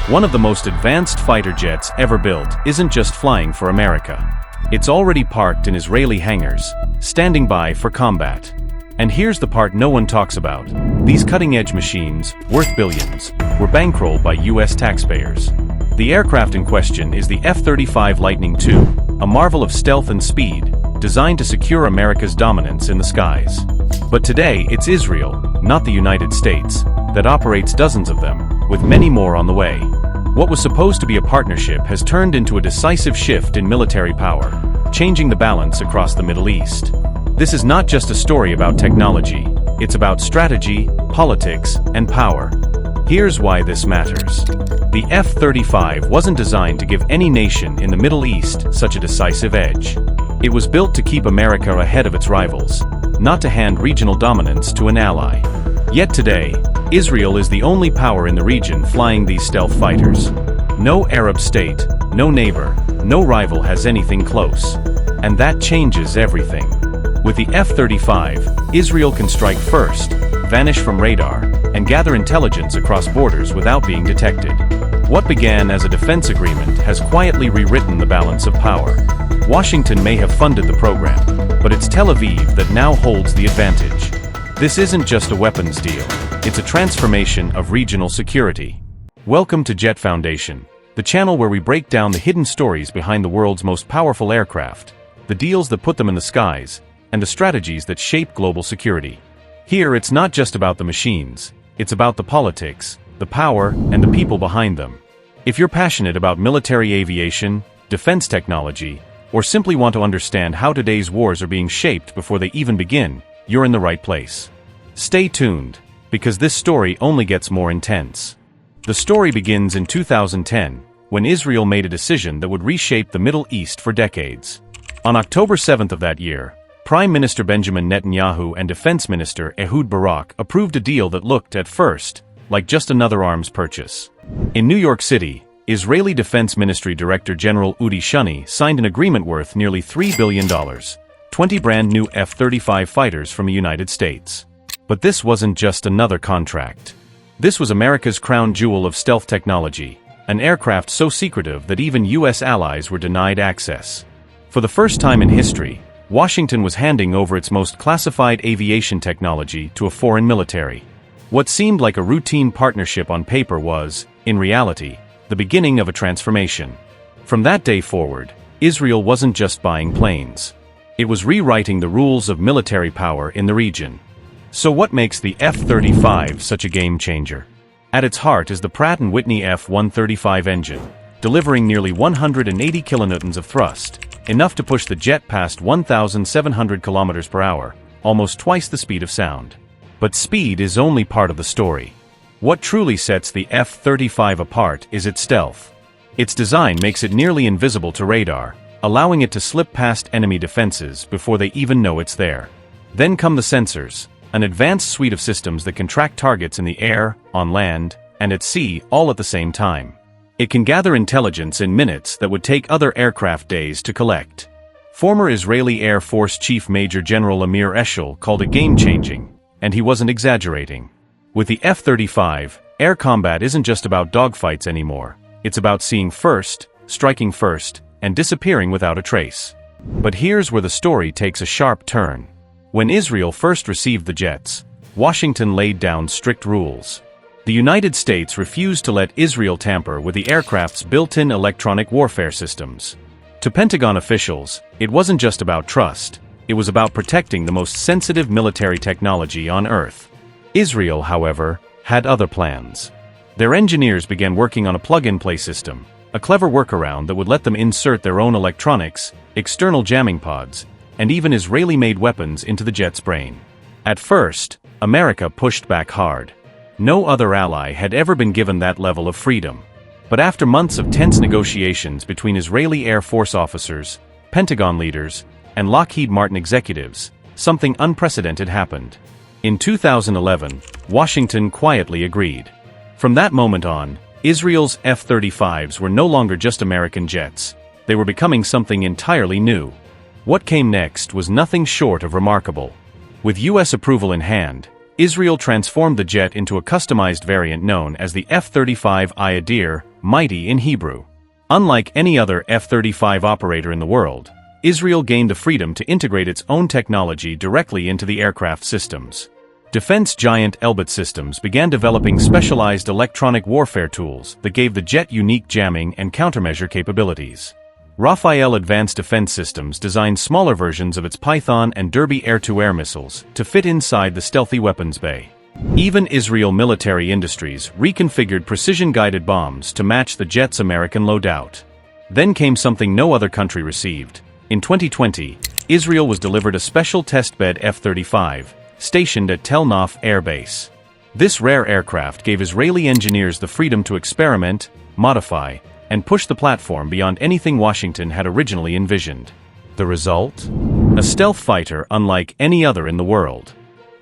One of the most advanced fighter jets ever built isn't just flying for America. It's already parked in Israeli hangars, standing by for combat. And here's the part no one talks about. These cutting-edge machines, worth billions, were bankrolled by US taxpayers. The aircraft in question is the F-35 Lightning II, a marvel of stealth and speed, designed to secure America's dominance in the skies. But today, it's Israel, not the United States, that operates dozens of them, with many more on the way. What was supposed to be a partnership has turned into a decisive shift in military power, changing the balance across the Middle East. This is not just a story about technology, it's about strategy, politics, and power. Here's why this matters. The F-35 wasn't designed to give any nation in the Middle East such a decisive edge. It was built to keep America ahead of its rivals, not to hand regional dominance to an ally. Yet today, Israel is the only power in the region flying these stealth fighters. No Arab state, no neighbor, no rival has anything close. And that changes everything. With the F-35, Israel can strike first, vanish from radar, and gather intelligence across borders without being detected. What began as a defense agreement has quietly rewritten the balance of power. Washington may have funded the program, but it's Tel Aviv that now holds the advantage. This isn't just a weapons deal, it's a transformation of regional security. Welcome to Jet Foundation, the channel where we break down the hidden stories behind the world's most powerful aircraft, the deals that put them in the skies, and the strategies that shape global security. Here it's not just about the machines, it's about the politics, the power, and the people behind them. If you're passionate about military aviation, defense technology, or simply want to understand how today's wars are being shaped before they even begin, you're in the right place. Stay tuned, because this story only gets more intense. The story begins in 2010, when Israel made a decision that would reshape the Middle East for decades. On October 7th of that year, Prime Minister Benjamin Netanyahu and Defense Minister Ehud Barak approved a deal that looked, at first, like just another arms purchase. In New York City, Israeli Defense Ministry Director General Udi Shani signed an agreement worth nearly $3 billion, 20 brand new F-35 fighters from the United States. But this wasn't just another contract. This was America's crown jewel of stealth technology, an aircraft so secretive that even US allies were denied access. For the first time in history, Washington was handing over its most classified aviation technology to a foreign military. What seemed like a routine partnership on paper was, in reality, the beginning of a transformation. From that day forward, Israel wasn't just buying planes. It was rewriting the rules of military power in the region. So what makes the F-35 such a game-changer? At its heart is the Pratt & Whitney F-135 engine, delivering nearly 180 kilonewtons of thrust, enough to push the jet past 1,700 kilometers per hour, almost twice the speed of sound. But speed is only part of the story. What truly sets the F-35 apart is its stealth. Its design makes it nearly invisible to radar, allowing it to slip past enemy defenses before they even know it's there. Then come the sensors, an advanced suite of systems that can track targets in the air, on land, and at sea all at the same time. It can gather intelligence in minutes that would take other aircraft days to collect. Former Israeli Air Force Chief Major General Amir Eshel called it game-changing, and he wasn't exaggerating. With the F-35, air combat isn't just about dogfights anymore. It's about seeing first, striking first, and disappearing without a trace. But here's where the story takes a sharp turn. When Israel first received the jets, Washington laid down strict rules. The United States refused to let Israel tamper with the aircraft's built-in electronic warfare systems. To Pentagon officials, it wasn't just about trust, it was about protecting the most sensitive military technology on Earth. Israel, however, had other plans. Their engineers began working on a plug-and-play system, a clever workaround that would let them insert their own electronics, external jamming pods, and even Israeli-made weapons into the jet's brain. At first, America pushed back hard. No other ally had ever been given that level of freedom. But after months of tense negotiations between Israeli Air Force officers, Pentagon leaders, and Lockheed Martin executives, something unprecedented happened. In 2011, Washington quietly agreed. From that moment on, Israel's F-35s were no longer just American jets. They were becoming something entirely new. What came next was nothing short of remarkable. With US approval in hand, Israel transformed the jet into a customized variant known as the F-35I Adir, mighty in Hebrew. Unlike any other F-35 operator in the world, Israel gained the freedom to integrate its own technology directly into the aircraft systems. Defense giant Elbit Systems began developing specialized electronic warfare tools that gave the jet unique jamming and countermeasure capabilities. Rafael Advanced Defense Systems designed smaller versions of its Python and Derby air-to-air missiles to fit inside the stealthy weapons bay. Even Israel Military Industries reconfigured precision-guided bombs to match the jet's American loadout. Then came something no other country received. In 2020, Israel was delivered a special testbed F-35, stationed at Tel Nof Air Base. This rare aircraft gave Israeli engineers the freedom to experiment, modify, and push the platform beyond anything Washington had originally envisioned. The result? A stealth fighter unlike any other in the world.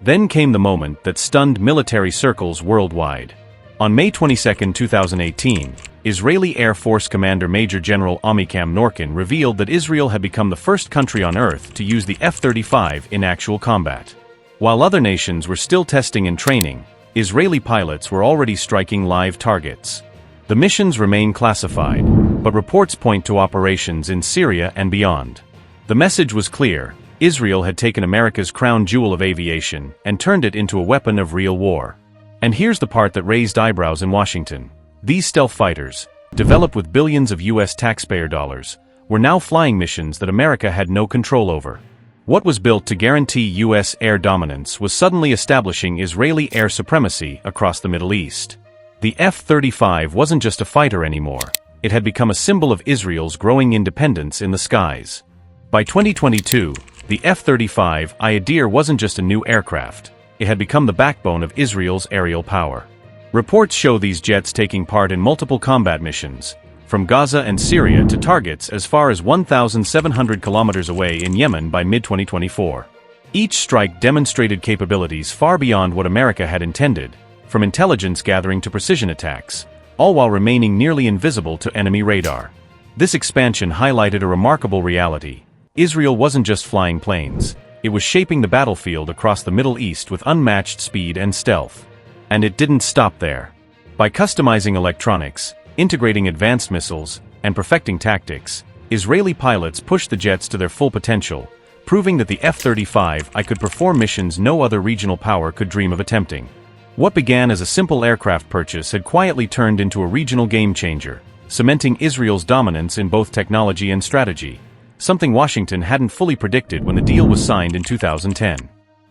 Then came the moment that stunned military circles worldwide. On May 22, 2018, Israeli Air Force Commander Major General Amikam Norkin revealed that Israel had become the first country on Earth to use the F-35 in actual combat. While other nations were still testing and training, Israeli pilots were already striking live targets. The missions remain classified, but reports point to operations in Syria and beyond. The message was clear: Israel had taken America's crown jewel of aviation and turned it into a weapon of real war. And here's the part that raised eyebrows in Washington. These stealth fighters, developed with billions of US taxpayer dollars, were now flying missions that America had no control over. What was built to guarantee US air dominance was suddenly establishing Israeli air supremacy across the Middle East. The F-35 wasn't just a fighter anymore. It had become a symbol of Israel's growing independence in the skies. By 2022, the F-35I Adir wasn't just a new aircraft. It had become the backbone of Israel's aerial power. Reports show these jets taking part in multiple combat missions, from Gaza and Syria to targets as far as 1,700 kilometers away in Yemen by mid-2024. Each strike demonstrated capabilities far beyond what America had intended, from intelligence gathering to precision attacks, all while remaining nearly invisible to enemy radar. This expansion highlighted a remarkable reality. Israel wasn't just flying planes. It was shaping the battlefield across the Middle East with unmatched speed and stealth. And it didn't stop there. By customizing electronics, integrating advanced missiles, and perfecting tactics, Israeli pilots pushed the jets to their full potential, proving that the F-35I could perform missions no other regional power could dream of attempting. What began as a simple aircraft purchase had quietly turned into a regional game-changer, cementing Israel's dominance in both technology and strategy, something Washington hadn't fully predicted when the deal was signed in 2010.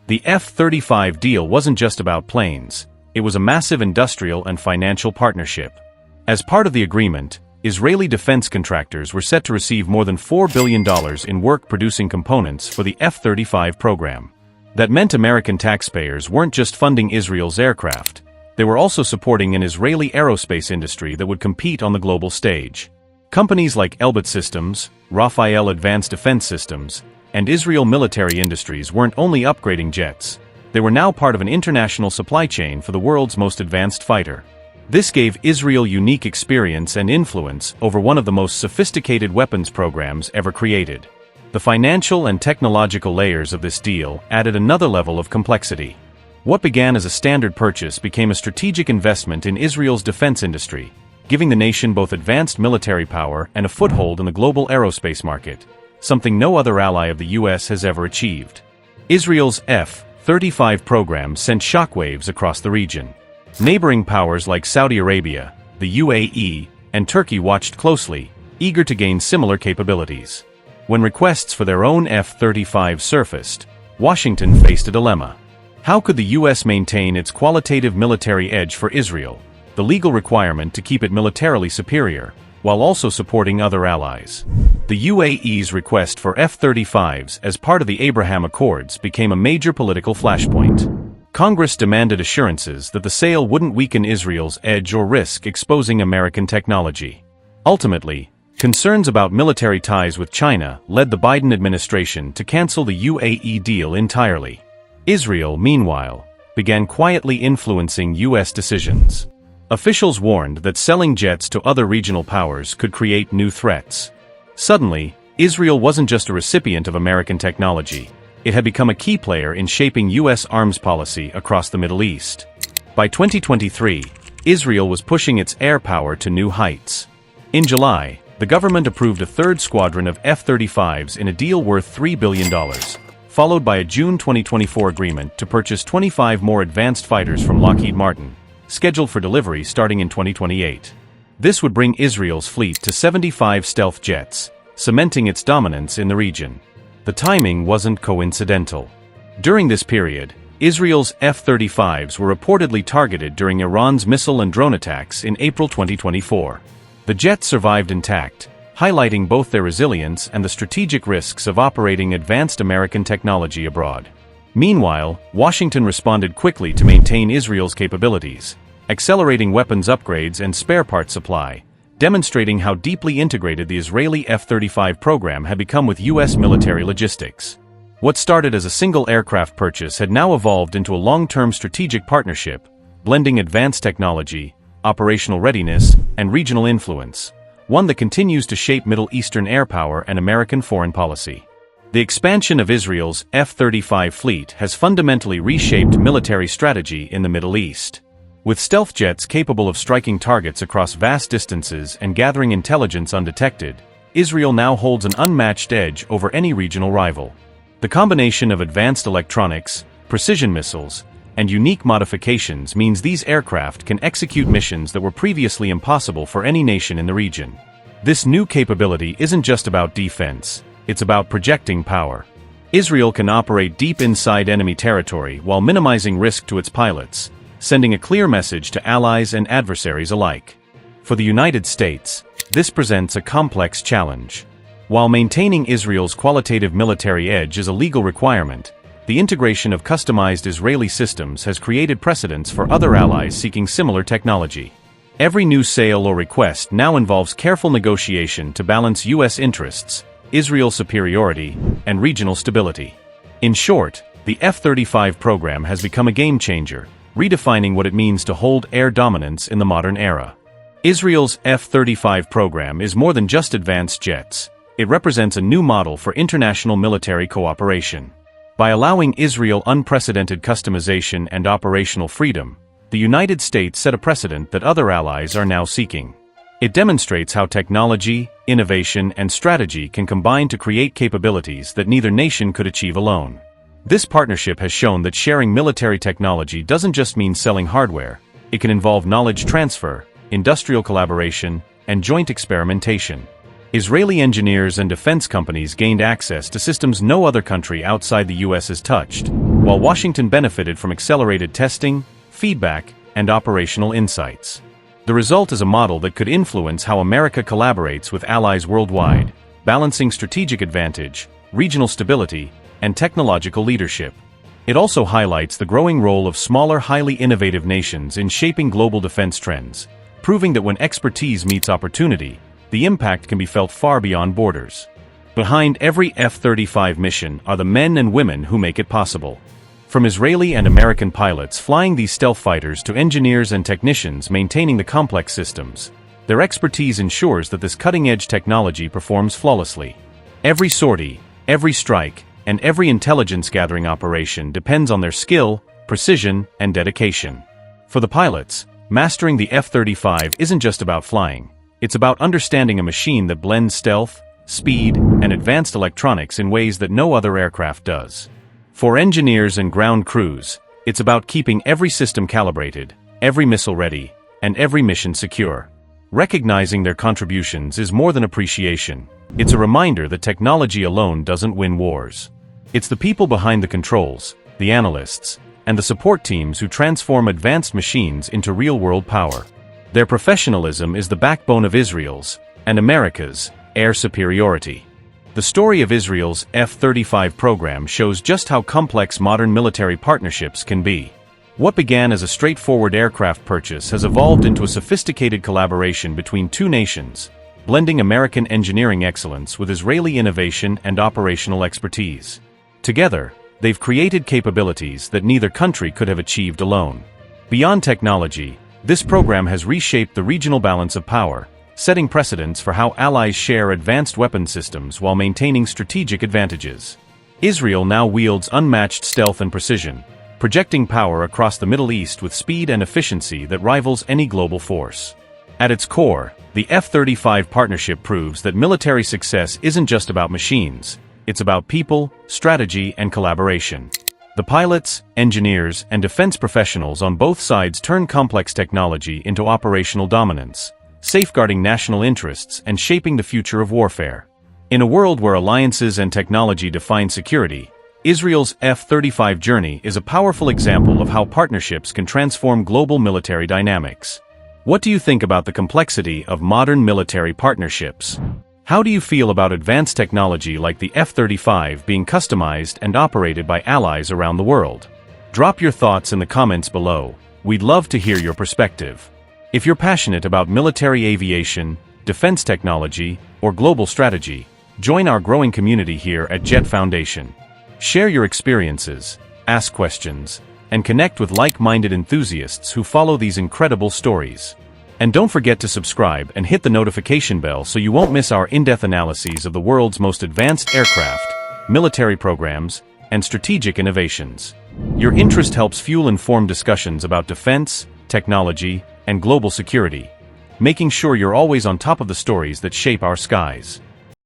The F-35 deal wasn't just about planes. It was a massive industrial and financial partnership. As part of the agreement, Israeli defense contractors were set to receive more than $4 billion in work-producing components for the F-35 program. That meant American taxpayers weren't just funding Israel's aircraft, they were also supporting an Israeli aerospace industry that would compete on the global stage. Companies like Elbit Systems, Rafael Advanced Defense Systems, and Israel Military Industries weren't only upgrading jets, they were now part of an international supply chain for the world's most advanced fighter. This gave Israel unique experience and influence over one of the most sophisticated weapons programs ever created. The financial and technological layers of this deal added another level of complexity. What began as a standard purchase became a strategic investment in Israel's defense industry, giving the nation both advanced military power and a foothold in the global aerospace market, something no other ally of the US has ever achieved. Israel's F-35 program sent shockwaves across the region. Neighboring powers like Saudi Arabia, the UAE, and Turkey watched closely, eager to gain similar capabilities. When requests for their own F-35 surfaced, Washington faced a dilemma. How could the US maintain its qualitative military edge for Israel, the legal requirement to keep it militarily superior, while also supporting other allies? The UAE's request for F-35s as part of the Abraham Accords became a major political flashpoint. Congress demanded assurances that the sale wouldn't weaken Israel's edge or risk exposing American technology. Ultimately, concerns about military ties with China led the Biden administration to cancel the UAE deal entirely. Israel, meanwhile, began quietly influencing US decisions. Officials warned that selling jets to other regional powers could create new threats. Suddenly, Israel wasn't just a recipient of American technology. It had become a key player in shaping US arms policy across the Middle East. By 2023, Israel was pushing its air power to new heights. In July, the government approved a third squadron of F-35s in a deal worth $3 billion, followed by a June 2024 agreement to purchase 25 more advanced fighters from Lockheed Martin, scheduled for delivery starting in 2028. This would bring Israel's fleet to 75 stealth jets, cementing its dominance in the region. The timing wasn't coincidental. During this period, Israel's F-35s were reportedly targeted during Iran's missile and drone attacks in April 2024. The jets survived intact, highlighting both their resilience and the strategic risks of operating advanced American technology abroad. Meanwhile, Washington responded quickly to maintain Israel's capabilities, accelerating weapons upgrades and spare parts supply, demonstrating how deeply integrated the Israeli F-35 program had become with U.S. military logistics. What started as a single aircraft purchase had now evolved into a long-term strategic partnership, blending advanced technology, operational readiness, and regional influence, one that continues to shape Middle Eastern air power and American foreign policy. The expansion of Israel's F-35 fleet has fundamentally reshaped military strategy in the Middle East. With stealth jets capable of striking targets across vast distances and gathering intelligence undetected, Israel now holds an unmatched edge over any regional rival. The combination of advanced electronics, precision missiles, and unique modifications means these aircraft can execute missions that were previously impossible for any nation in the region. This new capability isn't just about defense, it's about projecting power. Israel can operate deep inside enemy territory while minimizing risk to its pilots, sending a clear message to allies and adversaries alike. For the United States, this presents a complex challenge. While maintaining Israel's qualitative military edge is a legal requirement, the integration of customized Israeli systems has created precedents for other allies seeking similar technology. Every new sale or request now involves careful negotiation to balance U.S. interests, Israel's superiority, and regional stability. In short, the F-35 program has become a game-changer, redefining what it means to hold air dominance in the modern era. Israel's F-35 program is more than just advanced jets. It represents a new model for international military cooperation. By allowing Israel unprecedented customization and operational freedom, the United States set a precedent that other allies are now seeking. It demonstrates how technology, innovation, and strategy can combine to create capabilities that neither nation could achieve alone. This partnership has shown that sharing military technology doesn't just mean selling hardware, it can involve knowledge transfer, industrial collaboration, and joint experimentation. Israeli engineers and defense companies gained access to systems no other country outside the U.S. has touched, while Washington benefited from accelerated testing, feedback, and operational insights. The result is a model that could influence how America collaborates with allies worldwide, balancing strategic advantage, regional stability, and technological leadership. It also highlights the growing role of smaller, highly innovative nations in shaping global defense trends, proving that when expertise meets opportunity, the impact can be felt far beyond borders. Behind every F-35 mission are the men and women who make it possible. From Israeli and American pilots flying these stealth fighters to engineers and technicians maintaining the complex systems, their expertise ensures that this cutting-edge technology performs flawlessly. Every sortie, every strike, and every intelligence-gathering operation depends on their skill, precision, and dedication. For the pilots, mastering the F-35 isn't just about flying. It's about understanding a machine that blends stealth, speed, and advanced electronics in ways that no other aircraft does. For engineers and ground crews, it's about keeping every system calibrated, every missile ready, and every mission secure. Recognizing their contributions is more than appreciation. It's a reminder that technology alone doesn't win wars. It's the people behind the controls, the analysts, and the support teams who transform advanced machines into real-world power. Their professionalism is the backbone of Israel's, and America's, air superiority. The story of Israel's F-35 program shows just how complex modern military partnerships can be. What began as a straightforward aircraft purchase has evolved into a sophisticated collaboration between two nations, blending American engineering excellence with Israeli innovation and operational expertise. Together, they've created capabilities that neither country could have achieved alone. Beyond technology, this program has reshaped the regional balance of power, setting precedents for how allies share advanced weapon systems while maintaining strategic advantages. Israel now wields unmatched stealth and precision, projecting power across the Middle East with speed and efficiency that rivals any global force. At its core, the F-35 partnership proves that military success isn't just about machines, it's about people, strategy, and collaboration. The pilots, engineers, and defense professionals on both sides turn complex technology into operational dominance, safeguarding national interests and shaping the future of warfare. In a world where alliances and technology define security, Israel's F-35 journey is a powerful example of how partnerships can transform global military dynamics. What do you think about the complexity of modern military partnerships? How do you feel about advanced technology like the F-35 being customized and operated by allies around the world? Drop your thoughts in the comments below. We'd love to hear your perspective. If you're passionate about military aviation, defense technology, or global strategy, join our growing community here at Jet Foundation. Share your experiences, ask questions, and connect with like-minded enthusiasts who follow these incredible stories. And don't forget to subscribe and hit the notification bell so you won't miss our in-depth analyses of the world's most advanced aircraft, military programs, and strategic innovations. Your interest helps fuel informed discussions about defense, technology, and global security, making sure you're always on top of the stories that shape our skies.